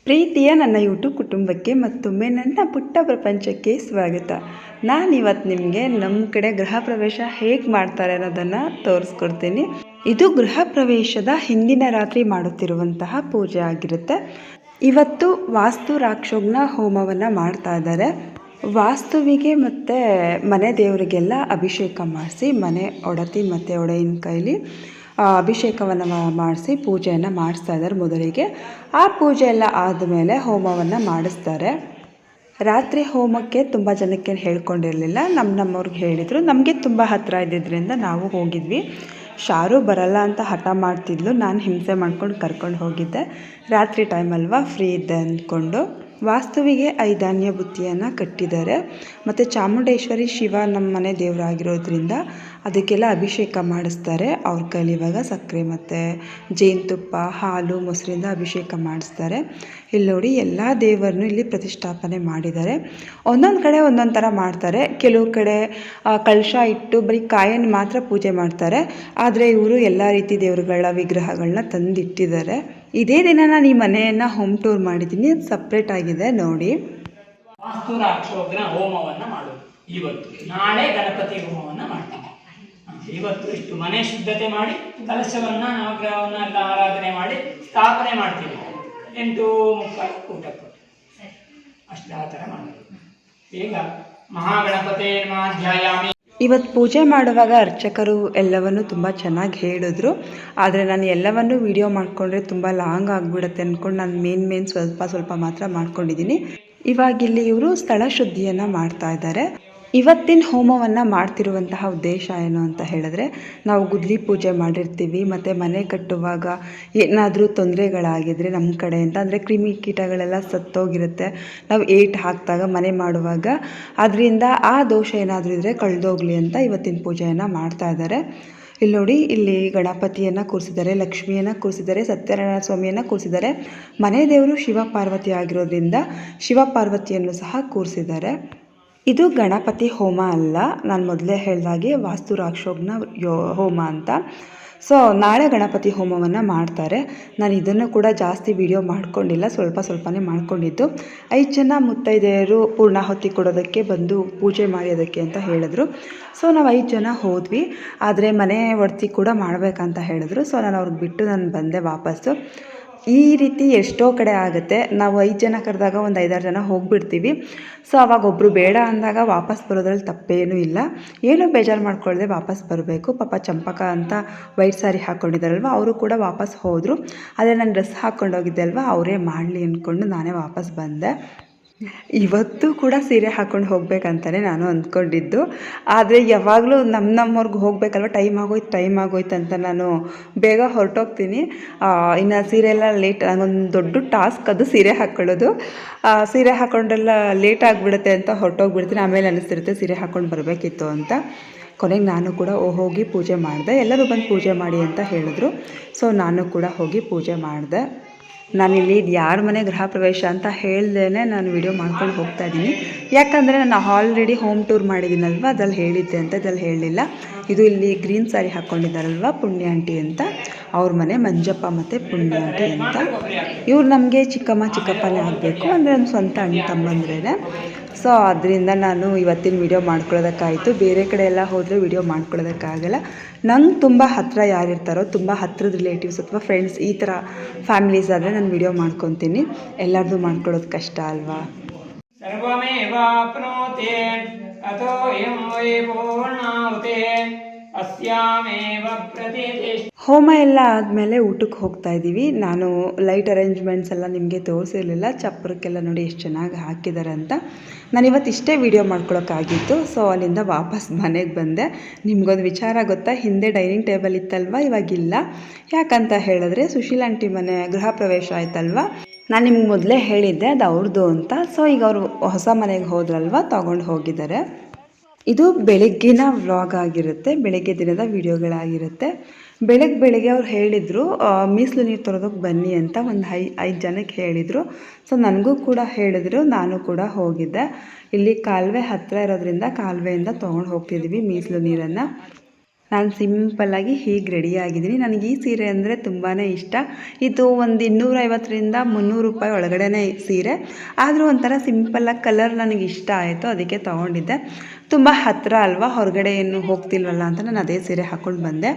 ಪ್ರೀತಿಯ ನನ್ನ ಯೂಟ್ಯೂಬ್ ಕುಟುಂಬಕ್ಕೆ ಮತ್ತೊಮ್ಮೆ ನನ್ನ ಪುಟ್ಟ ಪ್ರಪಂಚಕ್ಕೆ ಸ್ವಾಗತ. ನಾನಿವತ್ತು ನಿಮಗೆ ನಮ್ಮ ಕಡೆ ಗೃಹ ಪ್ರವೇಶ ಹೇಗೆ ಮಾಡ್ತಾರೆ ಅನ್ನೋದನ್ನು ತೋರಿಸ್ಕೊಡ್ತೀನಿ. ಇದು ಗೃಹ ಪ್ರವೇಶದ ಹಿಂದಿನ ರಾತ್ರಿ ಮಾಡುತ್ತಿರುವಂತಹ ಪೂಜೆ ಆಗಿರುತ್ತೆ. ಇವತ್ತು ವಾಸ್ತು ರಾಕ್ಷೋಗ್ನ ಹೋಮವನ್ನು ಮಾಡ್ತಾ ಇದ್ದಾರೆ. ವಾಸ್ತುವಿಗೆ ಮತ್ತು ಮನೆ ದೇವರಿಗೆಲ್ಲ ಅಭಿಷೇಕ ಮಾಡಿಸಿ ಮನೆ ಒಡತಿ ಮತ್ತು ಒಡೆಯನ ಕೈಲಿ ಅಭಿಷೇಕವನ್ನು ಮಾಡಿಸಿ ಪೂಜೆಯನ್ನು ಮಾಡಿಸ್ತಾ ಇದ್ದಾರೆ. ಮೊದಲಿಗೆ ಆ ಪೂಜೆ ಎಲ್ಲ ಆದಮೇಲೆ ಹೋಮವನ್ನು ಮಾಡಿಸ್ತಾರೆ. ರಾತ್ರಿ ಹೋಮಕ್ಕೆ ತುಂಬ ಜನಕ್ಕೆ ಹೇಳ್ಕೊಂಡಿರಲಿಲ್ಲ, ನಮ್ಮವ್ರಿಗೆ ಹೇಳಿದರು. ನಮಗೆ ತುಂಬ ಹತ್ತಿರ ಇದ್ದಿದ್ದರಿಂದ ನಾವು ಹೋಗಿದ್ವಿ. ಶಾರು ಬರಲ್ಲ ಅಂತ ಹಠ ಮಾಡ್ತಿದ್ಲು, ನಾನು ಹಿಂಸೆ ಮಾಡ್ಕೊಂಡು ಕರ್ಕೊಂಡು ಹೋಗಿದ್ದೆ. ರಾತ್ರಿ ಟೈಮ್ ಅಲ್ವಾ, ಫ್ರೀ ಇದ್ದೆ ಅಂದ್ಕೊಂಡು. ವಾಸ್ತುವಿಗೆ ಐದಾನ್ಯ ಬುತ್ತಿಯನ್ನು ಕಟ್ಟಿದ್ದಾರೆ. ಮತ್ತು ಚಾಮುಂಡೇಶ್ವರಿ ಶಿವ ನಮ್ಮ ಮನೆ ದೇವರಾಗಿರೋದ್ರಿಂದ ಅದಕ್ಕೆಲ್ಲ ಅಭಿಷೇಕ ಮಾಡಿಸ್ತಾರೆ. ಅವ್ರ ಕೈಲಿ ಇವಾಗ ಸಕ್ಕರೆ ಮತ್ತು ಜೇನುತುಪ್ಪ, ಹಾಲು, ಮೊಸರಿಂದ ಅಭಿಷೇಕ ಮಾಡಿಸ್ತಾರೆ. ಇಲ್ಲಿ ನೋಡಿ, ಎಲ್ಲ ದೇವರನ್ನು ಇಲ್ಲಿ ಪ್ರತಿಷ್ಠಾಪನೆ ಮಾಡಿದ್ದಾರೆ. ಒಂದೊಂದು ಕಡೆ ಒಂದೊಂದು ಥರ ಮಾಡ್ತಾರೆ. ಕೆಲವು ಕಡೆ ಕಳಶ ಇಟ್ಟು ಬರೀ ಕಾಯನ್ನು ಮಾತ್ರ ಪೂಜೆ ಮಾಡ್ತಾರೆ. ಆದರೆ ಇವರು ಎಲ್ಲ ರೀತಿ ದೇವರುಗಳ ವಿಗ್ರಹಗಳನ್ನ ತಂದಿಟ್ಟಿದ್ದಾರೆ. ಇದೇ ದಿನ ನಾನು ಈ ಮನೆಯನ್ನು ಹೋಮ್ ಟೂರ್ ಮಾಡಿದ್ದೀನಿ, ಅದು ಸಪ್ರೇಟ್ ಆಗಿದೆ ನೋಡಿ. ವಾಸ್ತು ರಾಕ್ಷೋಗ್ನ ಹೋಮವನ್ನು ಮಾಡೋದು ಇವತ್ತು. ನಾಳೆ ಗಣಪತಿ ಹೋಮವನ್ನು ಮಾಡ್ತೀವಿ. ಇವತ್ತು ಇಷ್ಟು ಮನೆ ಶುದ್ಧತೆ ಮಾಡಿ ಕಲಶವನ್ನ ನವಗ್ರಹವನ್ನ ಎಲ್ಲ ಆರಾಧನೆ ಮಾಡಿ ಸ್ಥಾಪನೆ ಮಾಡ್ತೀವಿ. 8:30 ಊಟ ಕೊಟ್ಟು ಅಷ್ಟು ಆ ಥರ ಮಾಡೋದು. ಈಗ ಮಹಾಗಣಪತಿ ಧ್ಯಾಯಾಮಿ. ಇವತ್ತು ಪೂಜೆ ಮಾಡುವಾಗ ಅರ್ಚಕರು ಎಲ್ಲವನ್ನು ತುಂಬ ಚೆನ್ನಾಗಿ ಹೇಳಿದ್ರು. ಆದರೆ ನಾನು ಎಲ್ಲವನ್ನು ವಿಡಿಯೋ ಮಾಡಿಕೊಂಡ್ರೆ ತುಂಬ ಲಾಂಗ್ ಆಗಿಬಿಡುತ್ತೆ ಅಂದ್ಕೊಂಡು ನಾನು ಮೇನ್ ಸ್ವಲ್ಪ ಮಾತ್ರ ಮಾಡ್ಕೊಂಡಿದ್ದೀನಿ. ಇವಾಗಿಲ್ಲಿ ಇವರು ಸ್ಥಳ ಶುದ್ಧಿಯನ್ನು ಮಾಡ್ತಾ ಇದ್ದಾರೆ. ಇವತ್ತಿನ ಹೋಮವನ್ನು ಮಾಡ್ತಿರುವಂತಹ ಉದ್ದೇಶ ಏನು ಅಂತ ಹೇಳಿದ್ರೆ, ನಾವು ಗುದ್ಲಿ ಪೂಜೆ ಮಾಡಿರ್ತೀವಿ ಮತ್ತು ಮನೆ ಕಟ್ಟುವಾಗ ಏನಾದರೂ ತೊಂದರೆಗಳಾಗಿದ್ದರೆ ನಮ್ಮ ಕಡೆಯಿಂದ, ಅಂದರೆ ಕ್ರಿಮಿ ಕೀಟಗಳೆಲ್ಲ ಸತ್ತೋಗಿರುತ್ತೆ, ನಾವು ಏಟ್ ಹಾಕಿದಾಗ ಮನೆ ಮಾಡುವಾಗ ಅದರಿಂದ ಆ ದೋಷ ಏನಾದರೂ ಇದ್ದರೆ ಕಳೆದೋಗ್ಲಿ ಅಂತ ಇವತ್ತಿನ ಪೂಜೆಯನ್ನು ಮಾಡ್ತಾ ಇದ್ದಾರೆ. ಇಲ್ಲಿ ನೋಡಿ, ಇಲ್ಲಿ ಗಣಪತಿಯನ್ನು ಕೂರಿಸಿದ್ದಾರೆ, ಲಕ್ಷ್ಮಿಯನ್ನು ಕೂರಿಸಿದ್ದಾರೆ, ಸತ್ಯನಾರಾಯಣ ಸ್ವಾಮಿಯನ್ನು ಕೂರಿಸಿದ್ದಾರೆ. ಮನೆ ದೇವರು ಶಿವ ಪಾರ್ವತಿ ಆಗಿರೋದ್ರಿಂದ ಶಿವ ಪಾರ್ವತಿಯನ್ನು ಸಹ ಕೂರಿಸಿದ್ದಾರೆ. ಇದು ಗಣಪತಿ ಹೋಮ ಅಲ್ಲ, ನಾನು ಮೊದಲೇ ಹೇಳಿದಾಗೆ ವಾಸ್ತು ರಾಕ್ಷೋಗ್ನ ಹೋಮ ಅಂತ. ಸೊ ನಾಳೆ ಗಣಪತಿ ಹೋಮವನ್ನು ಮಾಡ್ತಾರೆ. ನಾನು ಇದನ್ನು ಕೂಡ ಜಾಸ್ತಿ ವಿಡಿಯೋ ಮಾಡ್ಕೊಂಡಿಲ್ಲ, ಸ್ವಲ್ಪನೇ ಮಾಡ್ಕೊಂಡಿದ್ದು. 5 ಜನ ಮುತ್ತೈದೆಯರು ಪೂರ್ಣಾಹುತಿ ಕೊಡೋದಕ್ಕೆ ಬಂದು ಪೂಜೆ ಮಾಡೋದಕ್ಕೆ ಅಂತ ಹೇಳಿದ್ರು. ಸೊ ನಾವು 5 ಜನ ಹೋದ್ವಿ. ಆದರೆ ಮನೆ ಒಡತಿ ಕೂಡ ಮಾಡಬೇಕಂತ ಹೇಳಿದ್ರು. ಸೊ ನಾನು ಅವ್ರಿಗೆ ಬಿಟ್ಟು ನಾನು ಬಂದೆ ವಾಪಸ್ಸು. ಈ ರೀತಿ ಎಷ್ಟೋ ಕಡೆ ಆಗುತ್ತೆ. ನಾವು 5 ಜನ ಕರೆದಾಗ ಒಂದು 5-6 ಜನ ಹೋಗಿಬಿಡ್ತೀವಿ. ಸೊ ಅವಾಗ ಒಬ್ಬರು ಬೇಡ ಅಂದಾಗ ವಾಪಸ್ ಬರೋದ್ರಲ್ಲಿ ತಪ್ಪೇನೂ ಇಲ್ಲ. ಏನೂ ಬೇಜಾರು ಮಾಡ್ಕೊಳ್ಳದೆ ವಾಪಸ್ ಬರಬೇಕು. ಪಾಪ ಚಂಪಕ ಅಂತ ವೈಟ್ ಸ್ಯಾರಿ ಹಾಕ್ಕೊಂಡಿದ್ದಾರಲ್ವ, ಅವರು ಕೂಡ ವಾಪಸ್ ಹೋದರು. ಆದರೆ ನಾನು ಡ್ರೆಸ್ ಹಾಕ್ಕೊಂಡೋಗಿದ್ದೆ ಅಲ್ವ, ಅವರೇ ಮಾಡಲಿ ಅಂದ್ಕೊಂಡು ನಾನೇ ವಾಪಸ್ ಬಂದೆ. ಇವತ್ತು ಕೂಡ ಸೀರೆ ಹಾಕ್ಕೊಂಡು ಹೋಗ್ಬೇಕಂತಲೇ ನಾನು ಅಂದ್ಕೊಂಡಿದ್ದು. ಆದರೆ ಯಾವಾಗಲೂ ನಮ್ಮವ್ರಿಗೆ ಹೋಗಬೇಕಲ್ವ, ಟೈಮ್ ಆಗೋಯ್ತು ಅಂತ ನಾನು ಬೇಗ ಹೊರಟೋಗ್ತೀನಿ. ಇನ್ನು ಸೀರೆ ಎಲ್ಲ ಲೇಟ್, ಒಂದು ದೊಡ್ಡ ಟಾಸ್ಕ್ ಅದು ಸೀರೆ ಹಾಕ್ಕೊಳ್ಳೋದು. ಸೀರೆ ಹಾಕ್ಕೊಂಡೆಲ್ಲ ಲೇಟ್ ಆಗಿಬಿಡುತ್ತೆ ಅಂತ ಹೊರಟೋಗ್ಬಿಡ್ತೀನಿ. ಆಮೇಲೆ ಅನ್ನಿಸ್ತಿರುತ್ತೆ ಸೀರೆ ಹಾಕ್ಕೊಂಡು ಬರಬೇಕಿತ್ತು ಅಂತ. ಕೊನೆಗೆ ನಾನು ಕೂಡ ಹೋಗಿ ಪೂಜೆ ಮಾಡಿದೆ. ಎಲ್ಲರೂ ಬಂದು ಪೂಜೆ ಮಾಡಿ ಅಂತ ಹೇಳಿದ್ರು. ಸೊ ನಾನು ಕೂಡ ಹೋಗಿ ಪೂಜೆ ಮಾಡಿದೆ. ನಾನಿಲ್ಲಿ ಇದು ಯಾರ ಮನೆ ಗೃಹ ಪ್ರವೇಶ ಅಂತ ಹೇಳ್ದೇ ನಾನು ವಿಡಿಯೋ ಮಾಡ್ಕೊಂಡು ಹೋಗ್ತಾ ಇದ್ದೀನಿ. ಯಾಕಂದರೆ ನಾನು ಆಲ್ರೆಡಿ ಹೋಮ್ ಟೂರ್ ಮಾಡಿದ್ದೀನಲ್ವ, ಅದ್ರಲ್ಲಿ ಹೇಳಿದ್ದೆ ಅಂತ ಇದ್ರಲ್ಲಿ ಹೇಳಲಿಲ್ಲ. ಇದು ಇಲ್ಲಿ ಗ್ರೀನ್ ಸ್ಯಾರಿ ಹಾಕ್ಕೊಂಡಿದ್ದಾರಲ್ವ, ಪುಣ್ಯ ಆಂಟಿ ಅಂತ, ಅವ್ರ ಮನೆ ಮಂಜಪ್ಪ ಮತ್ತು ಪುಣ್ಯ ಆಂಟಿ ಅಂತ. ಇವ್ರು ನಮಗೆ ಚಿಕ್ಕಪ್ಪನೇ ಆಗಬೇಕು, ಅಂದರೆ ನನ್ನ ಸ್ವಂತ ಅಣ್ಣ ತಮ್ಮಂದ್ರೇ. ಸೊ ಅದರಿಂದ ನಾನು ಇವತ್ತಿನ ವಿಡಿಯೋ ಮಾಡ್ಕೊಳ್ಳೋದಕ್ಕಾಯಿತು. ಬೇರೆ ಕಡೆ ಎಲ್ಲ ಹೋದರೆ ವಿಡಿಯೋ ಮಾಡ್ಕೊಳ್ಳೋದಕ್ಕಾಗಲ್ಲ. ನಂಗೆ ತುಂಬ ಹತ್ತಿರ ಯಾರಿರ್ತಾರೋ, ತುಂಬ ಹತ್ತಿರದ ರಿಲೇಟಿವ್ಸ್ ಅಥವಾ ಫ್ರೆಂಡ್ಸ್, ಈ ಥರ ಫ್ಯಾಮಿಲೀಸ್ ಆದರೆ ನಾನು ವಿಡಿಯೋ ಮಾಡ್ಕೊತೀನಿ. ಎಲ್ಲರದು ಮಾಡ್ಕೊಳ್ಳೋದು ಕಷ್ಟ ಅಲ್ವಾ. ಹೋಮ ಎಲ್ಲ ಆದಮೇಲೆ ಊಟಕ್ಕೆ ಹೋಗ್ತಾ ಇದ್ದೀವಿ. ನಾನು ಲೈಟ್ ಅರೇಂಜ್ಮೆಂಟ್ಸ್ ಎಲ್ಲ ನಿಮಗೆ ತೋರಿಸಿರಲಿಲ್ಲ. ಚಪ್ಪರಕ್ಕೆಲ್ಲ ನೋಡಿ ಎಷ್ಟು ಚೆನ್ನಾಗಿ ಹಾಕಿದ್ದಾರೆ ಅಂತ. ನಾನಿವತ್ತು ಇಷ್ಟೇ ವಿಡಿಯೋ ಮಾಡ್ಕೊಳಕ್ಕಾಗಿತ್ತು. ಸೊ ಅಲ್ಲಿಂದ ವಾಪಸ್ ಮನೆಗೆ ಬಂದೆ. ನಿಮ್ಗೊಂದು ವಿಚಾರ ಗೊತ್ತಾ, ಹಿಂದೆ ಡೈನಿಂಗ್ ಟೇಬಲ್ ಇತ್ತಲ್ವ, ಇವಾಗಿಲ್ಲ. ಯಾಕಂತ ಹೇಳಿದ್ರೆ ಸುಶೀಲ ಆಂಟಿ ಮನೆ ಗೃಹ ಪ್ರವೇಶ ಆಯ್ತಲ್ವ, ನಾನು ನಿಮ್ಗೆ ಮೊದಲೇ ಹೇಳಿದ್ದೆ ಅದು ಅವ್ರದ್ದು ಅಂತ. ಸೊ ಈಗ ಅವರು ಹೊಸ ಮನೆಗೆ ಹೋದ್ರಲ್ವ, ತೊಗೊಂಡು ಹೋಗಿದ್ದಾರೆ. ಇದು ಬೆಳಗ್ಗಿನ ವ್ಲಾಗ್ ಆಗಿರುತ್ತೆ, ಬೆಳಗ್ಗೆ ದಿನದ ವಿಡಿಯೋಗಳಾಗಿರುತ್ತೆ. ಬೆಳಗ್ಗೆ ಅವ್ರು ಹೇಳಿದರು ಮೀಸಲು ನೀರು ತರೋದಕ್ಕೆ ಬನ್ನಿ ಅಂತ, ಒಂದು 5 ಜನಕ್ಕೆ ಹೇಳಿದರು. ಸೊ ನನಗೂ ಕೂಡ ಹೇಳಿದರು, ನಾನು ಕೂಡ ಹೋಗಿದ್ದೆ. ಇಲ್ಲಿ ಕಾಲುವೆ ಹತ್ತಿರ ಇರೋದ್ರಿಂದ ಕಾಲುವೆಯಿಂದ ತೊಗೊಂಡು ಹೋಗ್ತಿದ್ದೀವಿ ಮೀಸಲು ನೀರನ್ನು. ನಾನು ಸಿಂಪಲ್ಲಾಗಿ ಹೀಗೆ ರೆಡಿಯಾಗಿದ್ದೀನಿ. ನನಗೆ ಈ ಸೀರೆ ಅಂದರೆ ತುಂಬಾ ಇಷ್ಟ. ಇದು ಒಂದು 250ರಿಂದ 300 ರೂಪಾಯಿ ಒಳಗಡೆನೇ ಸೀರೆ. ಆದರೂ ಒಂಥರ ಸಿಂಪಲ್ಲಾಗಿ ಕಲರ್ ನನಗೆ ಇಷ್ಟ ಆಯಿತು, ಅದಕ್ಕೆ ತೊಗೊಂಡಿದ್ದೆ. ತುಂಬ ಹತ್ತಿರ ಅಲ್ವಾ, ಹೊರಗಡೆ ಏನು ಹೋಗ್ತಿಲ್ವಲ್ಲ ಅಂತ ನಾನು ಅದೇ ಸೀರೆ ಹಾಕ್ಕೊಂಡು ಬಂದೆ.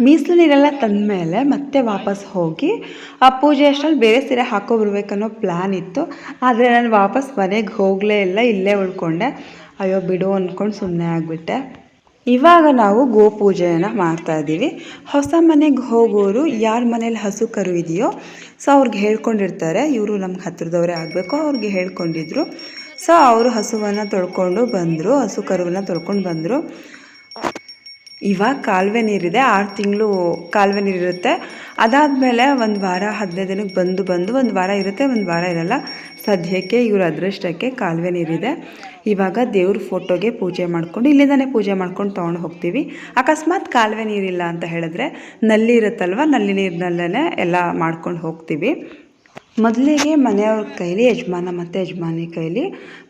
ಮೀಸಲು ನೀರೆಲ್ಲ ತಂದಮೇಲೆ ಮತ್ತೆ ವಾಪಸ್ ಹೋಗಿ ಆ ಪೂಜೆ ಅಷ್ಟರಲ್ಲಿ ಬೇರೆ ಸೀರೆ ಹಾಕೊಬರ್ಬೇಕನ್ನೋ ಪ್ಲ್ಯಾನ್ ಇತ್ತು. ಆದರೆ ನಾನು ವಾಪಸ್ ಮನೆಗೆ ಹೋಗಲೇ ಇಲ್ಲ, ಇಲ್ಲೇ ಉಳ್ಕೊಂಡೆ. ಅಯ್ಯೋ ಬಿಡು ಅಂದ್ಕೊಂಡು ಸುಮ್ಮನೆ ಆಗಿಬಿಟ್ಟೆ. ಇವಾಗ ನಾವು ಗೋಪೂಜೆಯನ್ನು ಮಾಡ್ತಾಯಿದ್ದೀವಿ. ಹೊಸ ಮನೆಗೆ ಹೋಗೋರು ಯಾರ ಮನೇಲಿ ಹಸು ಕರು ಇದೆಯೋ ಸೊ ಅವ್ರಿಗೆ ಹೇಳ್ಕೊಂಡಿರ್ತಾರೆ, ಇವರು ನಮ್ಗೆ ಹತ್ತಿರದವರೇ ಆಗಬೇಕು, ಅವ್ರಿಗೆ ಹೇಳ್ಕೊಂಡಿದ್ರು. ಸೊ ಅವರು ಹಸುವನ್ನು ತೊಳ್ಕೊಂಡು ಬಂದರು, ಹಸು ಕರುವನ್ನು ತೊಳ್ಕೊಂಡು ಬಂದರು. ಇವಾಗ ಕಾಲುವೆ ನೀರಿದೆ, 6 ತಿಂಗಳು ಕಾಲುವೆ ನೀರಿರುತ್ತೆ. ಅದಾದಮೇಲೆ ಒಂದು ವಾರ 15 ದಿನಕ್ಕೆ ಬಂದು ಒಂದು ವಾರ ಇರುತ್ತೆ, ಒಂದು ವಾರ ಇರಲ್ಲ. ಸದ್ಯಕ್ಕೆ ಇವ್ರ ಅದೃಷ್ಟಕ್ಕೆ ಕಾಲುವೆ ನೀರಿದೆ. ಇವಾಗ ದೇವ್ರ ಫೋಟೋಗೆ ಪೂಜೆ ಮಾಡಿಕೊಂಡು ಇಲ್ಲಿಂದನೇ ಪೂಜೆ ಮಾಡ್ಕೊಂಡು ತೊಗೊಂಡು ಹೋಗ್ತೀವಿ. ಅಕಸ್ಮಾತ್ ಕಾಲುವೆ ನೀರಿಲ್ಲ ಅಂತ ಹೇಳಿದ್ರೆ ನಲ್ಲಿ ಇರುತ್ತಲ್ವ, ನಲ್ಲಿ ನೀರಿನಲ್ಲೇ ಎಲ್ಲ ಮಾಡ್ಕೊಂಡು ಹೋಗ್ತೀವಿ. ಮೊದಲಿಗೆ ಮನೆಯವ್ರ ಕೈಲಿ ಯಜಮಾನ ಮತ್ತು ಯಜಮಾನಿ ಕೈಲಿ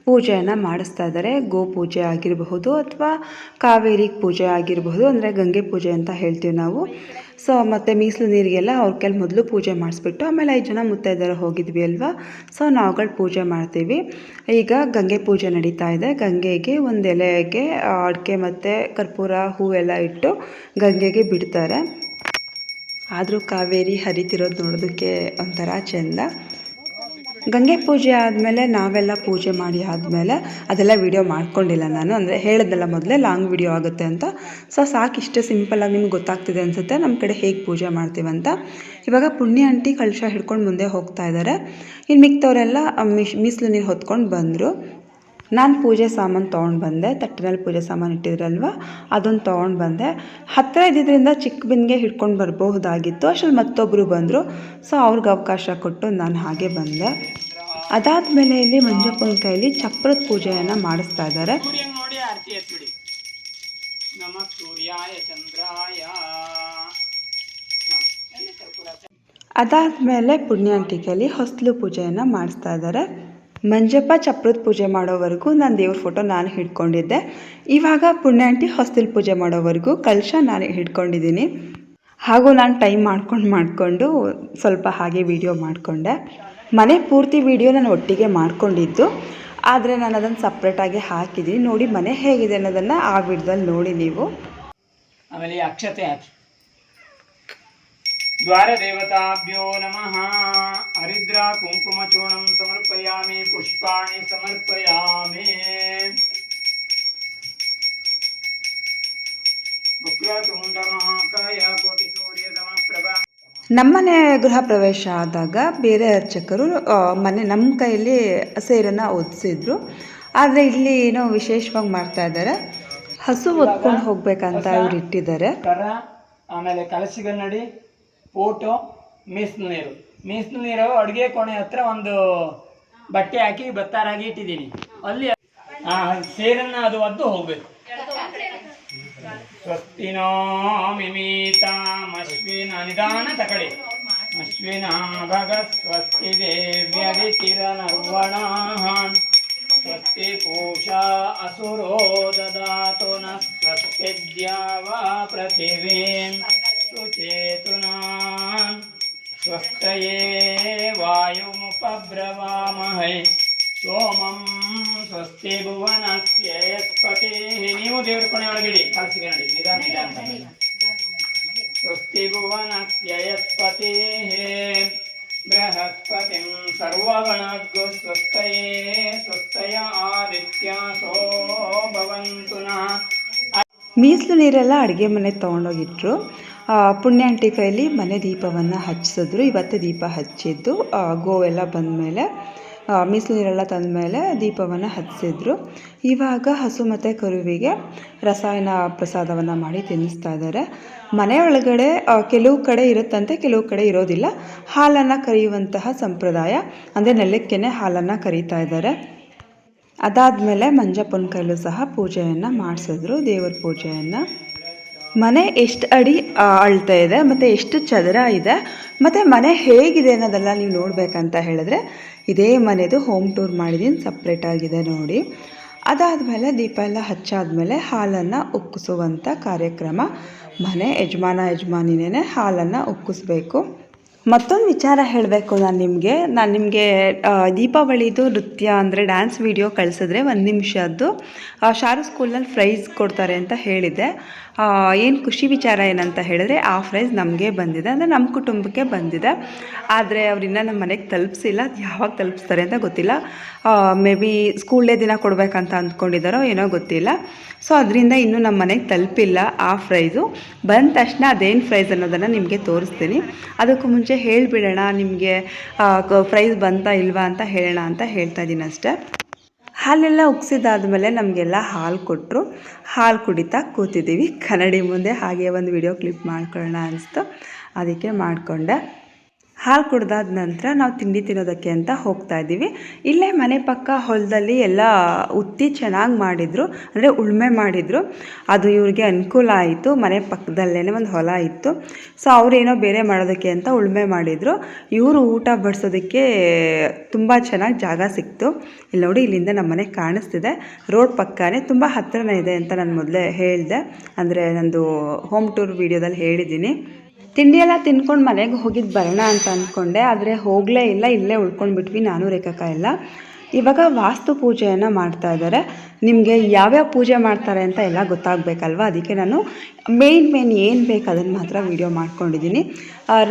ಪೂಜೆಯನ್ನು ಮಾಡಿಸ್ತಾ ಇದ್ದಾರೆ. ಗೋಪೂಜೆ ಆಗಿರಬಹುದು ಅಥವಾ ಕಾವೇರಿ ಪೂಜೆ ಆಗಿರಬಹುದು, ಅಂದರೆ ಗಂಗೆ ಪೂಜೆ ಅಂತ ಹೇಳ್ತೀವಿ ನಾವು. ಸೊ ಮತ್ತು ಮೀಸಲು ನೀರಿಗೆಲ್ಲ ಅವ್ರ ಕೈಲಿ ಮೊದಲು ಪೂಜೆ ಮಾಡಿಸ್ಬಿಟ್ಟು ಆಮೇಲೆ 5 ಜನ ಮುತ್ತೈದೆಯರು ಹೋಗಿದ್ವಿ ಅಲ್ವಾ, ಸೊ ನಾವುಗಳು ಪೂಜೆ ಮಾಡ್ತೀವಿ. ಈಗ ಗಂಗೆ ಪೂಜೆ ನಡೀತಾ ಇದೆ. ಗಂಗೆಗೆ ಒಂದು ಎಲೆಗೆ ಅಡಿಕೆ ಮತ್ತು ಕರ್ಪೂರ ಹೂವೆಲ್ಲ ಇಟ್ಟು ಗಂಗೆಗೆ ಬಿಡ್ತಾರೆ. ಆದರೂ ಕಾವೇರಿ ಹರಿತಿರೋದು ನೋಡೋದಕ್ಕೆ ಒಂಥರ ಚೆಂದ. ಗಂಗೆ ಪೂಜೆ ಆದಮೇಲೆ ನಾವೆಲ್ಲ ಪೂಜೆ ಮಾಡಿ ಆದಮೇಲೆ ಅದೆಲ್ಲ ವೀಡಿಯೋ ಮಾಡ್ಕೊಂಡಿಲ್ಲ ನಾನು, ಅಂದರೆ ಹೇಳಿದ್ನಲ್ಲ ಮೊದಲೇ ಲಾಂಗ್ ವೀಡಿಯೋ ಆಗುತ್ತೆ ಅಂತ. ಸೊ ಸಾಕು, ಇಷ್ಟು ಸಿಂಪಲ್ಲಾಗಿ ನಿಮ್ಗೆ ಗೊತ್ತಾಗ್ತಿದೆ ಅನಿಸುತ್ತೆ ನಮ್ಮ ಕಡೆ ಹೇಗೆ ಪೂಜೆ ಮಾಡ್ತೀವಂತ. ಇವಾಗ ಪುಣ್ಯ ಆಂಟಿ ಕಳಶ ಹಿಡ್ಕೊಂಡು ಮುಂದೆ ಹೋಗ್ತಾ ಇದ್ದಾರೆ. ಇನ್ನು ಮಿಕ್ತವರೆಲ್ಲ ಮೀಸಲು ನೀರು ಹೊತ್ಕೊಂಡು ಬಂದರು. ನಾನು ಪೂಜೆ ಸಾಮಾನು ತೊಗೊಂಡು ಬಂದೆ, ತಟ್ಟಿನಲ್ಲಿ ಪೂಜೆ ಸಾಮಾನು ಇಟ್ಟಿದ್ರಲ್ವ ಅದನ್ನು ತೊಗೊಂಡು ಬಂದೆ. ಹತ್ತಿರ ಇದ್ದಿದ್ದರಿಂದ ಚಿಕ್ಕ ಬಿಂದಿಗೆ ಹಿಡ್ಕೊಂಡು ಬರಬಹುದಾಗಿತ್ತು, ಅಷ್ಟರಲ್ಲಿ ಮತ್ತೊಬ್ಬರು ಬಂದರು. ಸೊ ಅವ್ರಿಗೆ ಅವಕಾಶ ಕೊಟ್ಟು ನಾನು ಹಾಗೆ ಬಂದೆ. ಅದಾದಮೇಲೆ ಇಲ್ಲಿ ಮಂಜಪ್ಪನ ಕೈಲಿ ಚಪ್ರದ ಪೂಜೆಯನ್ನು ಮಾಡಿಸ್ತಾ ಇದ್ದಾರೆ. ಅದಾದಮೇಲೆ ಪುಣ್ಯಾಂಟಿ ಕೈಲಿ ಹೊಸಲು ಪೂಜೆಯನ್ನು ಮಾಡಿಸ್ತಾ ಇದ್ದಾರೆ. ಮಂಜಪ್ಪ ಚಪ್ರದ ಪೂಜೆ ಮಾಡೋವರೆಗೂ ನಾನು ದೇವ್ರ ಫೋಟೋ ನಾನು ಹಿಡ್ಕೊಂಡಿದ್ದೆ. ಇವಾಗ ಪುಣ್ಯಾಂಟಿ ಹೊಸಲು ಪೂಜೆ ಮಾಡೋವರೆಗೂ ಕಲಶ ನಾನು ಹಿಡ್ಕೊಂಡಿದ್ದೀನಿ. ಹಾಗೂ ನಾನು ಟೈಮ್ ಮಾಡಿಕೊಂಡು ಸ್ವಲ್ಪ ಹಾಗೆ ವಿಡಿಯೋ ಮಾಡಿಕೊಂಡೆ. ಮನೆ ಪೂರ್ತಿ ವಿಡಿಯೋ ನಾನು ಒಟ್ಟಿಗೆ ಮಾಡ್ಕೊಂಡಿದ್ದು, ಆದರೆ ನಾನು ಅದನ್ನು ಸಪ್ರೇಟಾಗಿ ಹಾಕಿದ್ದೀನಿ. ನೋಡಿ ಮನೆ ಹೇಗಿದೆ ಅನ್ನೋದನ್ನು ಆ ವಿಡಿಯೋದಲ್ಲಿ ನೋಡಿ ನೀವು. ಆಮೇಲೆ ಅಕ್ಷತೆ ಹಾಕಿ. ದ್ವಾರ ದೇವತಾಭ್ಯೋ ನಮಃ. ಹರಿದ್ರ ಕುಂಕುಮ ಚೂರ್ಣಂ ಸಮರ್ಪಯಾಮಿ, ಪುಷ್ಪಾಣಿ ಸಮರ್ಪಯಾಮಿ. ವಕ್ರತುಂಡ ಮಹಾಕಾಯ ಕೋಟಿ ಸೂರ್ಯ ಸಮಪ್ರಭ. ನಮ್ಮನೆ ಗೃಹ ಪ್ರವೇಶ ಆದಾಗ ಬೇರೆ ಅರ್ಚಕರು ನಮ್ಮ ಕೈಯಲ್ಲಿ ಸೇರನ್ನು ಒದಿಸಿದ್ರು. ಆದರೆ ಇಲ್ಲಿ ಏನೋ ವಿಶೇಷವಾಗಿ ಮಾಡ್ತಾ ಇದ್ದಾರೆ. ಹಸು ಒದ್ಕೊಂಡು ಹೋಗ್ಬೇಕಂತ ಇವ್ರು ಇಟ್ಟಿದ್ದಾರೆ. ಆಮೇಲೆ ಕಲಸಿಗನ್ನಡಿ, ಫೋಟೋ, ಮೀಸಲು ನೀರು ಅಡುಗೆ ಕೋಣೆ ಹತ್ರ ಒಂದು ಬಟ್ಟೆ ಹಾಕಿ ಬತ್ತಾರಾಗಿ ಇಟ್ಟಿದ್ದೀನಿ. ಅಲ್ಲಿ ಸೇರನ್ನ ಅದು ಒದ್ದು ಹೋಗ್ಬೇಕು. ಸ್ವಸ್ತಿನೋ ಮಿಮೀತಾಮಶ್ವಿನ, ನಿಧಾನ ತಕಡೆ. ಅಶ್ವಿನ ಭಗತ್ ಸ್ವಸ್ತಿ ದೇವ್ಯದಿತಿರನರ್ವಣ. ಸ್ವಸ್ತಿ ಪೂಷಾ ಅಸುರೋ ದದಾತು ನ ಸ್ವಸ್ತಿ ದ್ಯಾವಾ ಪೃಥಿವೀ ಸುಚೇತುನಾ. ಸ್ವಸ್ಥಯೇ ವಾಯುಮುಪಬ್ರವಾಮಹೈ ಸೋಮಂ ಸ್ವಸ್ತಿ ಭುವನಸ್ಯ ಯಸ್ಪತಿ. ನೀವು ದೇವ್ರ ಕೊನೆ ಒಳಗಿಡಿ, ಕಲಸಿಗೆ ನಡಿ, ನಿಧಾನ. ಸ್ವಸ್ತಿ ಭುವನಸ್ಯ ಯಸ್ಪತಿ ಬೃಹಸ್ಪತಿಂ ಸರ್ವಗಣಗೋ ಸ್ವಸ್ಥಯೇ ಸ್ವಸ್ಥಯ ಆದಿತ್ಯಾಸೋ ಭವಂತು ನಃ. ಮೀಸಲು ನೀರೆಲ್ಲ ಅಡುಗೆ ಮನೆಗೆ ತೊಗೊಂಡೋಗಿಟ್ರು. ಪುಣ್ಯಾಂಟಿ ಕೈಲಿ ಮನೆ ದೀಪವನ್ನು ಹಚ್ಚಿಸಿದ್ರು. ಇವತ್ತೇ ದೀಪ ಹಚ್ಚಿದ್ದು. ಗೋವೆಲ್ಲ ಬಂದಮೇಲೆ ಮೀಸಲು ನೀರೆಲ್ಲ ತಂದಮೇಲೆ ದೀಪವನ್ನು ಹಚ್ಚಿಸಿದ್ರು. ಇವಾಗ ಹಸು ಮತ್ತು ಕರುವಿಗೆ ರಸಾಯನ ಪ್ರಸಾದವನ್ನು ಮಾಡಿ ತಿನ್ನಿಸ್ತಾ ಇದ್ದಾರೆ. ಮನೆ ಒಳಗಡೆ ಕೆಲವು ಕಡೆ ಇರುತ್ತಂತೆ, ಕೆಲವು ಕಡೆ ಇರೋದಿಲ್ಲ. ಹಾಲನ್ನು ಕರೆಯುವಂತಹ ಸಂಪ್ರದಾಯ, ಅಂದರೆ ನೆಲಕ್ಕೇ ಹಾಲನ್ನು ಕರೀತಾ ಇದ್ದಾರೆ. ಅದಾದಮೇಲೆ ಮಂಜಪ್ಪನ ಕೈಲೂ ಸಹ ಪೂಜೆಯನ್ನು ಮಾಡಿಸಿದ್ರು, ದೇವರ ಪೂಜೆಯನ್ನು. ಮನೆ ಎಷ್ಟು ಅಡಿ ಅಳ್ತಾ ಇದೆ ಮತ್ತು ಎಷ್ಟು ಚದರ ಇದೆ ಮತ್ತು ಮನೆ ಹೇಗಿದೆ ಅನ್ನೋದೆಲ್ಲ ನೀವು ನೋಡಬೇಕಂತ ಹೇಳಿದ್ರೆ ಇದೇ ಮನೆದು ಹೋಮ್ ಟೂರ್ ಮಾಡಿದ್ದೀನಿ, ಸಪ್ರೇಟಾಗಿದೆ ನೋಡಿ. ಅದಾದಮೇಲೆ ದೀಪ ಎಲ್ಲ ಹಚ್ಚಾದಮೇಲೆ ಹಾಲನ್ನು ಉಕ್ಕಿಸುವಂಥ ಕಾರ್ಯಕ್ರಮ. ಮನೆ ಯಜಮಾನಿನೇ ಹಾಲನ್ನು ಉಕ್ಕಿಸ್ಬೇಕು. ಮತ್ತೊಂದು ವಿಚಾರ ಹೇಳಬೇಕು ನಾನು ನಿಮಗೆ ದೀಪಾವಳಿದು ನೃತ್ಯ ಅಂದರೆ ಡ್ಯಾನ್ಸ್ ವಿಡಿಯೋ ಕಳಿಸಿದ್ರೆ 1 ನಿಮಿಷದ್ದು ಶಾರು ಸ್ಕೂಲ್ನಲ್ಲಿ ಪ್ರೈಸ್ ಕೊಡ್ತಾರೆ ಅಂತ ಹೇಳಿದ್ದೆ. ಏನು ಖುಷಿ ವಿಚಾರ ಏನಂತ ಹೇಳಿದ್ರೆ ಆ ಪ್ರೈಸ್ ನಮಗೆ ಬಂದಿದೆ, ಅಂದರೆ ನಮ್ಮ ಕುಟುಂಬಕ್ಕೆ ಬಂದಿದೆ. ಆದರೆ ಅವ್ರಿನ್ನ ನಮ್ಮ ಮನೆಗೆ ತಲುಪಿಸಿಲ್ಲ. ಯಾವಾಗ ತಲುಪಿಸ್ತಾರೆ ಅಂತ ಗೊತ್ತಿಲ್ಲ. ಮೇ ಬಿ ಸ್ಕೂಲ್ ಡೇ ದಿನ ಕೊಡಬೇಕಂತ ಅಂದ್ಕೊಂಡಿದ್ದಾರೋ ಏನೋ ಗೊತ್ತಿಲ್ಲ. ಸೊ ಅದರಿಂದ ಇನ್ನೂ ನಮ್ಮ ಮನೆಗೆ ತಲುಪಿಲ್ಲ ಆ ಪ್ರೈಸು. ಬಂದ ತಕ್ಷಣ ಅದೇನು ಪ್ರೈಸ್ ಅನ್ನೋದನ್ನು ನಿಮಗೆ ತೋರಿಸ್ತೀನಿ. ಅದಕ್ಕೂ ಮುಂಚೆ ಹೇಳಿಬಿಡೋಣ, ನಿಮಗೆ ಪ್ರೈಸ್ ಬಂತಾ ಇಲ್ವಾ ಅಂತ ಹೇಳೋಣ ಅಂತ ಹೇಳ್ತಾ ಇದ್ದೀನಿ ಅಷ್ಟೇ. ಹಾಲೆಲ್ಲ ಉಗ್ಸಿದಾದ್ಮೇಲೆ ನಮಗೆಲ್ಲ ಹಾಲು ಕೊಟ್ಟರು. ಹಾಲು ಕುಡಿತಾ ಕೂತಿದ್ದೀವಿ ಕನ್ನಡಿ ಮುಂದೆ. ಹಾಗೆ ಒಂದು ವಿಡಿಯೋ ಕ್ಲಿಪ್ ಮಾಡ್ಕೊಳ್ಳೋಣ ಅನಿಸ್ತು, ಅದಕ್ಕೆ ಮಾಡಿಕೊಂಡೆ. ಹಾಲು ಕುಡ್ದಾದ ನಂತರ ನಾವು ತಿಂಡಿ ತಿನ್ನೋದಕ್ಕೆ ಅಂತ ಹೋಗ್ತಾ ಇದ್ದೀವಿ. ಇಲ್ಲೇ ಮನೆ ಪಕ್ಕ ಹೊಲದಲ್ಲಿ ಎಲ್ಲ ಉತ್ತಿ ಚೆನ್ನಾಗಿ ಮಾಡಿದರು, ಅಂದರೆ ಉಳುಮೆ ಮಾಡಿದರು. ಅದು ಇವ್ರಿಗೆ ಅನುಕೂಲ ಆಯಿತು. ಮನೆ ಪಕ್ಕದಲ್ಲೇ ಒಂದು ಹೊಲ ಇತ್ತು. ಸೊ ಅವರೇನೋ ಬೇರೆ ಮಾಡೋದಕ್ಕೆ ಅಂತ ಉಳುಮೆ ಮಾಡಿದರು. ಇವರು ಊಟ ಬಡಿಸೋದಕ್ಕೆ ತುಂಬ ಚೆನ್ನಾಗಿ ಜಾಗ ಸಿಕ್ತು. ಇಲ್ಲಿ ನೋಡಿ, ಇಲ್ಲಿಂದ ನಮ್ಮ ಮನೆ ಕಾಣಿಸ್ತಿದೆ. ರೋಡ್ ಪಕ್ಕನೇ ತುಂಬ ಹತ್ತಿರನೇ ಇದೆ ಅಂತ ನಾನು ಮೊದಲೇ ಹೇಳಿದೆ, ಅಂದರೆ ನಂದು ಹೋಮ್ ಟೂರ್ ವೀಡಿಯೋದಲ್ಲಿ ಹೇಳಿದ್ದೀನಿ. ತಿಂಡಿ ಎಲ್ಲ ತಿನ್ಕೊಂಡು ಮನೆಗೆ ಹೋಗಿದ್ದು ಬರೋಣ ಅಂತ ಅಂದ್ಕೊಂಡೆ, ಆದರೆ ಹೋಗಲೇ ಇಲ್ಲ. ಇಲ್ಲೇ ಉಳ್ಕೊಂಡ್ಬಿಟ್ವಿ ನಾನು ರೇಖಾ ಎಲ್ಲ. ಇವಾಗ ವಾಸ್ತು ಪೂಜೆಯನ್ನು ಮಾಡ್ತಾ ಇದ್ದಾರೆ. ನಿಮಗೆ ಯಾವ್ಯಾವ ಪೂಜೆ ಮಾಡ್ತಾರೆ ಅಂತ ಎಲ್ಲ ಗೊತ್ತಾಗಬೇಕಲ್ವ, ಅದಕ್ಕೆ ನಾನು ಮೇನ್ ಏನು ಬೇಕು ಅದನ್ನು ಮಾತ್ರ ವೀಡಿಯೋ ಮಾಡ್ಕೊಂಡಿದ್ದೀನಿ.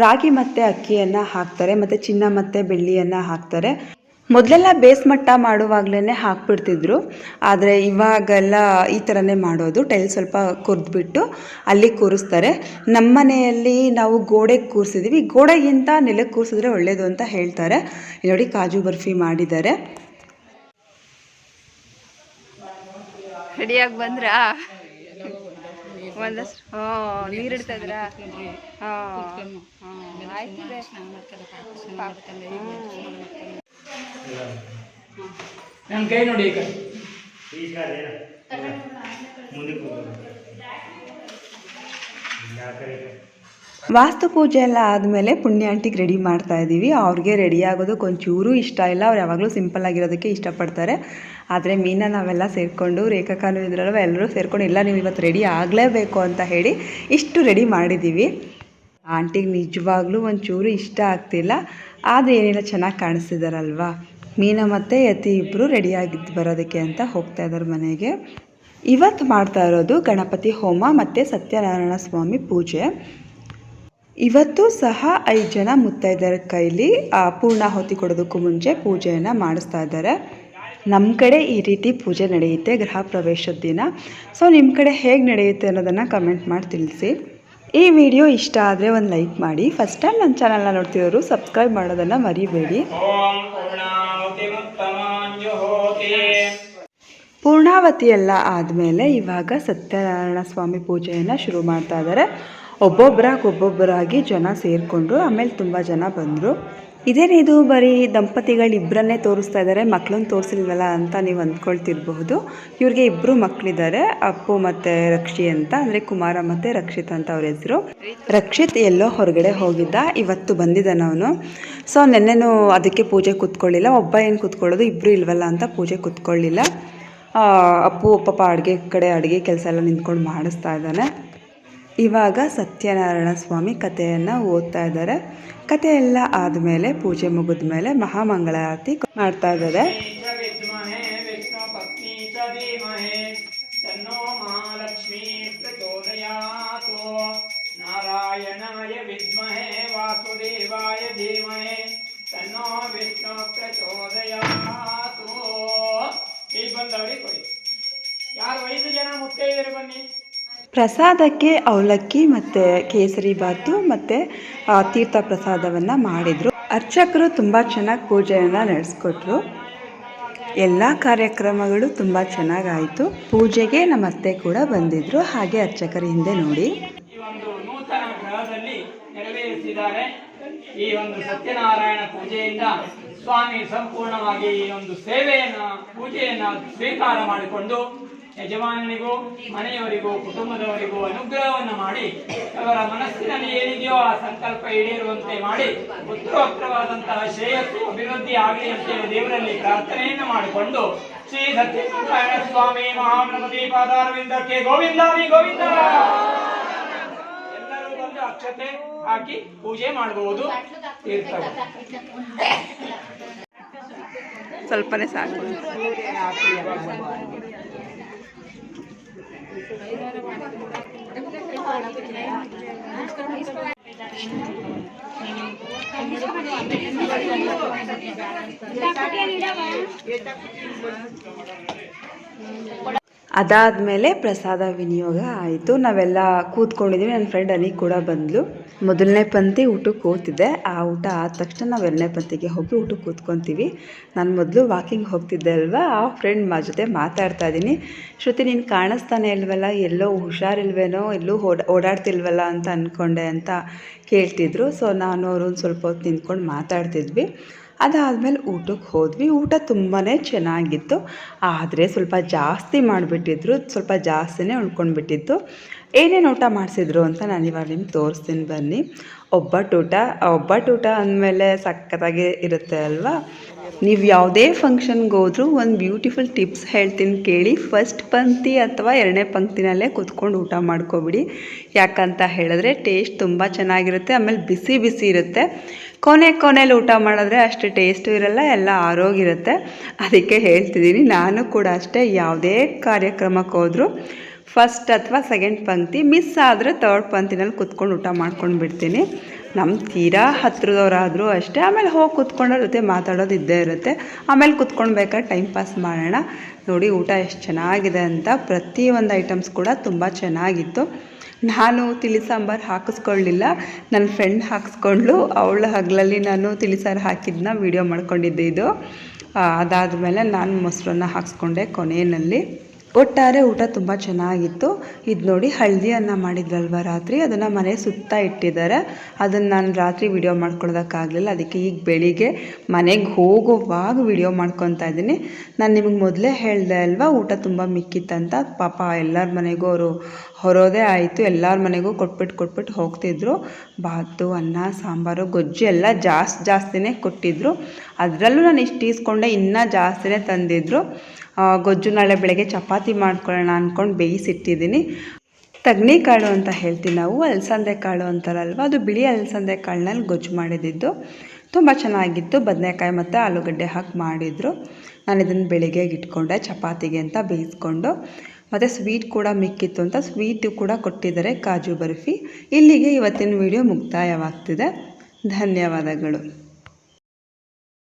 ರಾಗಿ ಮತ್ತು ಅಕ್ಕಿಯನ್ನು ಹಾಕ್ತಾರೆ, ಮತ್ತು ಚಿನ್ನ ಮತ್ತು ಬೆಳ್ಳಿಯನ್ನು ಹಾಕ್ತಾರೆ. ಮೊದಲೆಲ್ಲ ಬೇಸ್ ಮಟ್ಟ ಮಾಡುವಾಗಲೇ ಹಾಕ್ಬಿಡ್ತಿದ್ರು, ಆದರೆ ಇವಾಗೆಲ್ಲ ಈ ಥರನೇ ಮಾಡೋದು. ಟೈಲ್ ಸ್ವಲ್ಪ ಕೊರ್ದ್ಬಿಟ್ಟು ಅಲ್ಲಿ ಕೂರಿಸ್ತಾರೆ. ನಮ್ಮ ಮನೆಯಲ್ಲಿ ನಾವು ಗೋಡೆಗೆ ಕೂರಿಸಿದ್ದೀವಿ. ಗೋಡೆಗಿಂತ ನೆಲಕ್ಕೆ ಕೂರಿಸಿದ್ರೆ ಒಳ್ಳೆಯದು ಅಂತ ಹೇಳ್ತಾರೆ. ನೋಡಿ, ಕಾಜು ಬರ್ಫಿ ಮಾಡಿದ್ದಾರೆ. ರೆಡಿಯಾಗಿ ಬಂದ್ರಾ? ಒಂದಷ್ಟು ನೀರು ಇಡ್ತಾ ಇದ್ರಾ? ನನ್ನ ಕೈ ನೋಡಿ. ಈಗ ವಾಸ್ತು ಪೂಜೆ ಎಲ್ಲ ಆದಮೇಲೆ ಪುಣ್ಯ ಆಂಟಿಗೆ ರೆಡಿ ಮಾಡ್ತಾ ಇದ್ದೀವಿ. ಅವ್ರಿಗೆ ರೆಡಿ ಆಗೋದಕ್ಕೆ ಒಂಚೂರು ಇಷ್ಟ ಇಲ್ಲ. ಅವ್ರು ಯಾವಾಗಲೂ ಸಿಂಪಲ್ ಆಗಿರೋದಕ್ಕೆ ಇಷ್ಟಪಡ್ತಾರೆ. ಆದರೆ ಮೀನಾ ನಾವೆಲ್ಲ ಸೇರಿಕೊಂಡು, ರೇಖಾನು ಇದ್ರಲ್ವ, ಎಲ್ಲರೂ ಸೇರಿಕೊಂಡು ಇಲ್ಲ ನೀವು ಇವತ್ತು ರೆಡಿ ಆಗಲೇಬೇಕು ಅಂತ ಹೇಳಿ ಇಷ್ಟು ರೆಡಿ ಮಾಡಿದ್ದೀವಿ. ಆಂಟಿಗೆ ನಿಜವಾಗ್ಲೂ ಒಂಚೂರು ಇಷ್ಟ ಆಗ್ತಿಲ್ಲ, ಆದರೆ ಏನಿಲ್ಲ, ಚೆನ್ನಾಗಿ ಕಾಣಿಸ್ತಿದ್ದಾರಲ್ವಾ. ಮೀನಾ ಮತ್ತು ಯತಿ ಇಬ್ಬರು ರೆಡಿಯಾಗಿದ್ದು ಬರೋದಕ್ಕೆ ಅಂತ ಹೋಗ್ತಾ ಇದ್ದಾರೆ ಮನೆಗೆ. ಇವತ್ತು ಮಾಡ್ತಾ ಇರೋದು ಗಣಪತಿ ಹೋಮ ಮತ್ತು ಸತ್ಯನಾರಾಯಣ ಸ್ವಾಮಿ ಪೂಜೆ. ಇವತ್ತು ಸಹ 5 ಜನ ಮುತ್ತೈದೆಯರ ಕೈಲಿ ಪೂರ್ಣಾಹುತಿ ಕೊಡೋದಕ್ಕೂ ಮುಂಚೆ ಪೂಜೆಯನ್ನು ಮಾಡಿಸ್ತಾ ಇದ್ದಾರೆ. ನಮ್ಮ ಕಡೆ ಈ ರೀತಿ ಪೂಜೆ ನಡೆಯುತ್ತೆ ಗೃಹ ಪ್ರವೇಶದ ದಿನ. ಸೊ ನಿಮ್ಮ ಕಡೆ ಹೇಗೆ ನಡೆಯುತ್ತೆ ಅನ್ನೋದನ್ನು ಕಮೆಂಟ್ ಮಾಡಿ ತಿಳಿಸಿ. ಈ ವಿಡಿಯೋ ಇಷ್ಟ ಆದರೆ ಒಂದು ಲೈಕ್ ಮಾಡಿ. ಫಸ್ಟ್ ಟೈಮ್ ನನ್ನ ಚಾನಲ್ನ ನೋಡ್ತಿರೋರು ಸಬ್ಸ್ಕ್ರೈಬ್ ಮಾಡೋದನ್ನು ಮರಿಬೇಡಿ. ಪೂರ್ಣಾವತಿ ಎಲ್ಲ ಆದಮೇಲೆ ಇವಾಗ ಸತ್ಯನಾರಾಯಣ ಸ್ವಾಮಿ ಪೂಜೆಯನ್ನು ಶುರು ಮಾಡ್ತಾ ಇದ್ದಾರೆ. ಒಬ್ಬೊಬ್ಬರಾಗಿ ಜನ ಸೇರಿಕೊಂಡ್ರು. ಆಮೇಲೆ ತುಂಬ ಜನ ಬಂದರು. ಇದೇನಿದು ಬರೀ ದಂಪತಿಗಳಿಬ್ಬರನ್ನೇ ತೋರಿಸ್ತಾ ಇದ್ದಾರೆ, ಮಕ್ಕಳನ್ನ ತೋರಿಸಿಲ್ವಲ್ಲ ಅಂತ ನೀವು ಅಂದ್ಕೊಳ್ತಿರಬಹುದು. ಇವ್ರಿಗೆ 2 ಮಕ್ಕಳಿದ್ದಾರೆ, ಅಪ್ಪು ಮತ್ತು ರಕ್ಷಿ ಅಂತ, ಅಂದರೆ ಕುಮಾರ ಮತ್ತು ರಕ್ಷಿತ್ ಅಂತ ಅವ್ರ ಹೆಸರು. ರಕ್ಷಿತ್ ಎಲ್ಲೋ ಹೊರಗಡೆ ಹೋಗಿದ್ದ, ಇವತ್ತು ಬಂದಿದ್ದಾನೆ ಅವನು. ಸೊ ನೆನ್ನೆನೂ ಅದಕ್ಕೆ ಪೂಜೆ ಕೂತ್ಕೊಳ್ಳಿಲ್ಲ. ಒಬ್ಬ ಏನು ಕೂತ್ಕೊಳ್ಳೋದು, 2 ಇಲ್ವಲ್ಲ ಅಂತ ಪೂಜೆ ಕೂತ್ಕೊಳ್ಳಿಲ್ಲ. ಅಪ್ಪು ಪಾಪ ಅಡುಗೆ ಕೆಲಸ ಎಲ್ಲ ನಿಂತ್ಕೊಂಡು ಮಾಡಿಸ್ತಾ ಇದ್ದಾನೆ. ಇವಾಗ ಸತ್ಯನಾರಾಯಣ ಸ್ವಾಮಿ ಕಥೆಯನ್ನು ಓದ್ತಾ ಇದ್ದಾರೆ. ಕಥೆ ಎಲ್ಲ ಆದಮೇಲೆ ಪೂಜೆ ಮುಗಿದ ಮೇಲೆ ಮಹಾಮಂಗಳಾರತಿ ಮಾಡ್ತಾ ಇದ್ದಾರೆ. ನಾರಾಯಣಾಯ ವಿದ್ಮಹೇ ವಾಸುದೇವಾಯ ಧೀಮಹಿ ತನ್ನೋ ವಿಷ್ಣು ಪ್ರಚೋದಯಾತು. ಈಗ ಬಂದವರಿಗೆ ಕೊಡಿ. ಯಾರು 5 ಜನ ಮುತ್ತೈದೆಯರು ಬನ್ನಿ. ಪ್ರಸಾದಕ್ಕೆ ಅವಲಕ್ಕಿ ಮತ್ತು ಕೇಸರಿ ಬಾತು ಮತ್ತು ತೀರ್ಥ ಪ್ರಸಾದವನ್ನು ಮಾಡಿದರು. ಅರ್ಚಕರು ತುಂಬ ಚೆನ್ನಾಗಿ ಪೂಜೆಯನ್ನು ನಡೆಸ್ಕೊಟ್ರು. ಎಲ್ಲ ಕಾರ್ಯಕ್ರಮಗಳು ತುಂಬ ಚೆನ್ನಾಗಾಯಿತು. ಪೂಜೆಗೆ ನಮ್ಮ ಅತ್ತೆ ಕೂಡ ಬಂದಿದ್ದರು. ಹಾಗೆ ಅರ್ಚಕರ ಹಿಂದೆ ನೋಡಿ. ಈ ಒಂದು ನೂತನ ಗ್ರಹದಲ್ಲಿ ನೆರವೇರಿಸಿದ್ದಾರೆ. ಈ ಒಂದು ಸತ್ಯನಾರಾಯಣ ಪೂಜೆಯಿಂದ ಸ್ವಾಮಿ ಸಂಪೂರ್ಣವಾಗಿ ಈ ಒಂದು ಪೂಜೆಯನ್ನು ಸ್ವೀಕಾರ ಮಾಡಿಕೊಂಡು ಯಜಮಾನನಿಗೂ ಮನೆಯವರಿಗೂ ಕುಟುಂಬದವರಿಗೂ ಅನುಗ್ರಹವನ್ನು ಮಾಡಿ ಅವರ ಮನಸ್ಸಿನಲ್ಲಿ ಏನಿದೆಯೋ ಆ ಸಂಕಲ್ಪ ಈಡೇರುವಂತೆ ಮಾಡಿ ಉತ್ತರೋತ್ತರವಾದಂತಹ ಶ್ರೇಯಸ್ಸು ಅಭಿವೃದ್ಧಿ ಆಗಲಿ ಅಂತೇಳಿ ದೇವರಲ್ಲಿ ಪ್ರಾರ್ಥನೆಯನ್ನು ಮಾಡಿಕೊಂಡು ಶ್ರೀ ಸತ್ಯನಾರಾಯಣ ಸ್ವಾಮಿ ಮಹಾಗಣಪತಿ ಪಾದಾರವಿಂದಕ್ಕೆ ಗೋವಿಂದಾರಿ ಗೋವಿಂದ. ಎಲ್ಲರೂ ಬಂದು ಅಕ್ಷತೆ ಹಾಕಿ ಪೂಜೆ ಮಾಡಬಹುದು. ಇರ್ತವೆ ಸ್ವಲ್ಪನೇ ಸಾಕು. ಅದಾದಮೇಲೆ ಪ್ರಸಾದ ವಿನಿಯೋಗ ಆಯಿತು. ನಾವೆಲ್ಲ ಕೂತ್ಕೊಂಡಿದ್ದೀವಿ. ನನ್ನ ಫ್ರೆಂಡ್ ಅನಿ ಕೂಡ ಬಂದಳು. ಮೊದಲನೇ ಪಂಕ್ತಿ ಊಟಕ್ಕೆ ಕೂತಿದ್ದೆ. ಆ ಊಟ ಆದ ತಕ್ಷಣ ನಾವು ಎರಡನೇ ಪಂಕ್ತಿಗೆ ಹೋಗಿ ಊಟಕ್ಕೆ ಕೂತ್ಕೊತೀವಿ. ನಾನು ಮೊದಲು ವಾಕಿಂಗ್ ಹೋಗ್ತಿದ್ದೆ ಅಲ್ವಾ, ಆ ಫ್ರೆಂಡ್ ಜೊತೆ ಮಾತಾಡ್ತಾ ಇದ್ದೀನಿ. ಶ್ರುತಿ ನೀನು ಕಾಣಿಸ್ತಾನೆ ಇಲ್ವಲ್ಲ, ಎಲ್ಲೋ ಹುಷಾರಿಲ್ವೇನೋ, ಎಲ್ಲೂ ಓಡಾಡ್ತಿಲ್ವಲ್ಲ ಅಂತ ಅಂದ್ಕೊಂಡೆ ಅಂತ ಕೇಳ್ತಿದ್ರು. ಸೊ ನಾನು ಅವರು ಒಂದು ಸ್ವಲ್ಪ ಹೊತ್ತು ನಿಂತ್ಕೊಂಡು ಮಾತಾಡ್ತಿದ್ವಿ. ಅದಾದಮೇಲೆ ಊಟಕ್ಕೆ ಹೋದ್ವಿ. ಊಟ ತುಂಬಾ ಚೆನ್ನಾಗಿತ್ತು. ಆದರೆ ಸ್ವಲ್ಪ ಜಾಸ್ತಿ ಮಾಡಿಬಿಟ್ಟಿದ್ರು, ಸ್ವಲ್ಪ ಜಾಸ್ತಿನೇ ಉಳ್ಕೊಂಡ್ಬಿಟ್ಟಿತ್ತು. ಏನೇನು ಊಟ ಮಾಡಿಸಿದ್ರು ಅಂತ ನಾನು ಇವಾಗ ನಿಮ್ಗೆ ತೋರಿಸ್ತೀನಿ ಬನ್ನಿ. ಒಬ್ಬಟ್ಟು ಊಟ ಅಂದಮೇಲೆ ಸಖತ್ತಾಗಿ ಇರುತ್ತೆ ಅಲ್ವಾ. ನೀವು ಯಾವುದೇ ಫಂಕ್ಷನ್ಗೆ ಹೋದರೂ ಒಂದು ಬ್ಯೂಟಿಫುಲ್ ಟಿಪ್ಸ್ ಹೇಳ್ತೀನಿ ಕೇಳಿ. ಫಸ್ಟ್ ಪಂಕ್ತಿ ಅಥವಾ ಎರಡನೇ ಪಂಕ್ತಿನಲ್ಲೇ ಕೂತ್ಕೊಂಡು ಊಟ ಮಾಡ್ಕೊಬಿಡಿ. ಯಾಕಂತ ಹೇಳಿದ್ರೆ ಟೇಸ್ಟ್ ತುಂಬ ಚೆನ್ನಾಗಿರುತ್ತೆ. ಆಮೇಲೆ ಬಿಸಿ ಬಿಸಿ ಇರುತ್ತೆ. ಕೊನೆಯಲ್ಲಿ ಊಟ ಮಾಡಿದ್ರೆ ಅಷ್ಟು ಟೇಸ್ಟು ಇರಲ್ಲ, ಎಲ್ಲ ಆರೋಗಿರುತ್ತೆ. ಅದಕ್ಕೆ ಹೇಳ್ತಿದ್ದೀನಿ. ನಾನು ಕೂಡ ಅಷ್ಟೇ, ಯಾವುದೇ ಕಾರ್ಯಕ್ರಮಕ್ಕೆ ಹೋದರೂ ಫಸ್ಟ್ ಅಥವಾ ಸೆಕೆಂಡ್ ಪಂಕ್ತಿ ಮಿಸ್ ಆದರೆ ತರ್ಡ್ ಪಂಕ್ತಿನಲ್ಲಿ ಕೂತ್ಕೊಂಡು ಊಟ ಮಾಡ್ಕೊಂಡು ಬಿಡ್ತೀನಿ. ನಮ್ಮ ತೀರಾ ಹತ್ರದವರಾದರೂ ಅಷ್ಟೇ. ಆಮೇಲೆ ಹೋಗಿ ಕೂತ್ಕೊಂಡವ್ರ ಜೊತೆ ಮಾತಾಡೋದು ಇದ್ದೇ ಇರುತ್ತೆ. ಆಮೇಲೆ ಕೂತ್ಕೊಳ್ಬೇಕಾದ್ರೆ ಟೈಮ್ ಪಾಸ್ ಮಾಡೋಣ. ನೋಡಿ ಊಟ ಎಷ್ಟು ಚೆನ್ನಾಗಿದೆ ಅಂತ. ಪ್ರತಿಯೊಂದು ಐಟಮ್ಸ್ ಕೂಡ ತುಂಬ ಚೆನ್ನಾಗಿತ್ತು. ನಾನು ತಿಳಿ ಸಾಂಬಾರು ಹಾಕಿಸ್ಕೊಳ್ಳಿಲ್ಲ, ನನ್ನ ಫ್ರೆಂಡ್ ಹಾಕಿಸ್ಕೊಂಡ್ಳು. ಅವಳ ಹಗಲಲ್ಲಿ ನಾನು ತಿಳಿ ಸಾರು ಹಾಕಿದ್ದನ್ನ ವೀಡಿಯೋ ಮಾಡ್ಕೊಂಡಿದ್ದೆ. ಇದು ಅದಾದಮೇಲೆ ನಾನು ಮೊಸರನ್ನ ಹಾಕಿಸ್ಕೊಂಡೆ ಕೊನೆಯಲ್ಲಿ. ಒಟ್ಟಾರೆ ಊಟ ತುಂಬ ಚೆನ್ನಾಗಿತ್ತು. ಇದು ನೋಡಿ ಹಳದಿ ಅನ್ನ ಮಾಡಿದ್ರಲ್ವ ರಾತ್ರಿ, ಅದನ್ನು ಮನೆ ಸುತ್ತ ಇಟ್ಟಿದ್ದಾರೆ. ಅದನ್ನು ನಾನು ರಾತ್ರಿ ವಿಡಿಯೋ ಮಾಡ್ಕೊಳ್ಳೋದಕ್ಕಾಗಲಿಲ್ಲ. ಅದಕ್ಕೆ ಈಗ ಬೆಳಿಗ್ಗೆ ಮನೆಗೆ ಹೋಗುವಾಗ ವಿಡಿಯೋ ಮಾಡ್ಕೊತಾ ಇದ್ದೀನಿ. ನಾನು ನಿಮಗೆ ಮೊದಲೇ ಹೇಳಿದೆ ಅಲ್ವಾ, ಊಟ ತುಂಬ ಮಿಕ್ಕಿತ್ತಂತ. ಪಾಪ ಎಲ್ಲರ ಮನೆಗೂ ಅವರು ಹೊರೋದೇ ಆಯಿತು. ಎಲ್ಲರ ಮನೆಗೂ ಕೊಟ್ಬಿಟ್ಟು ಹೋಗ್ತಿದ್ರು. ಬಾತು, ಅನ್ನ, ಸಾಂಬಾರು, ಗೊಜ್ಜು ಎಲ್ಲ ಜಾಸ್ತಿನೇ ಕೊಟ್ಟಿದ್ದರು. ಅದರಲ್ಲೂ ನಾನು ಇಷ್ಟು ಈಸ್ಕೊಂಡೆ, ಇನ್ನೂ ಜಾಸ್ತಿನೇ ತಂದಿದ್ರು. ಗೊಜ್ಜು ನಾಳೆ ಬೆಳಗ್ಗೆ ಚಪಾತಿ ಮಾಡ್ಕೊಳ್ಳೋಣ ಅಂದ್ಕೊಂಡು ಬೇಯಿಸಿಟ್ಟಿದ್ದೀನಿ. ತಗಣಿ ಕಾಳು ಅಂತ ಹೇಳ್ತೀವಿ ನಾವು, ಅಲಸಂದೆ ಕಾಳು ಅಂತಾರಲ್ವ, ಅದು ಬಿಳಿ ಅಲಸಂದೆ ಕಾಳಿನಲ್ಲಿ ಗೊಜ್ಜು ಮಾಡಿದ್ದು ತುಂಬ ಚೆನ್ನಾಗಿತ್ತು. ಬದನೆಕಾಯಿ ಮತ್ತು ಆಲೂಗಡ್ಡೆ ಹಾಕಿ ಮಾಡಿದರು. ನಾನು ಇದನ್ನು ಬೆಳಿಗ್ಗೆಗೆ ಇಟ್ಕೊಂಡೆ ಚಪಾತಿಗೆ ಅಂತ ಬೇಯಿಸ್ಕೊಂಡು. ಮತ್ತು ಸ್ವೀಟ್ ಕೂಡ ಮಿಕ್ಕಿತ್ತು ಅಂತ ಸ್ವೀಟು ಕೂಡ ಕೊಟ್ಟಿದ್ದಾರೆ, ಕಾಜು ಬರ್ಫಿ. ಇಲ್ಲಿಗೆ ಇವತ್ತಿನ ವಿಡಿಯೋ ಮುಕ್ತಾಯವಾಗ್ತಿದೆ. ಧನ್ಯವಾದಗಳು.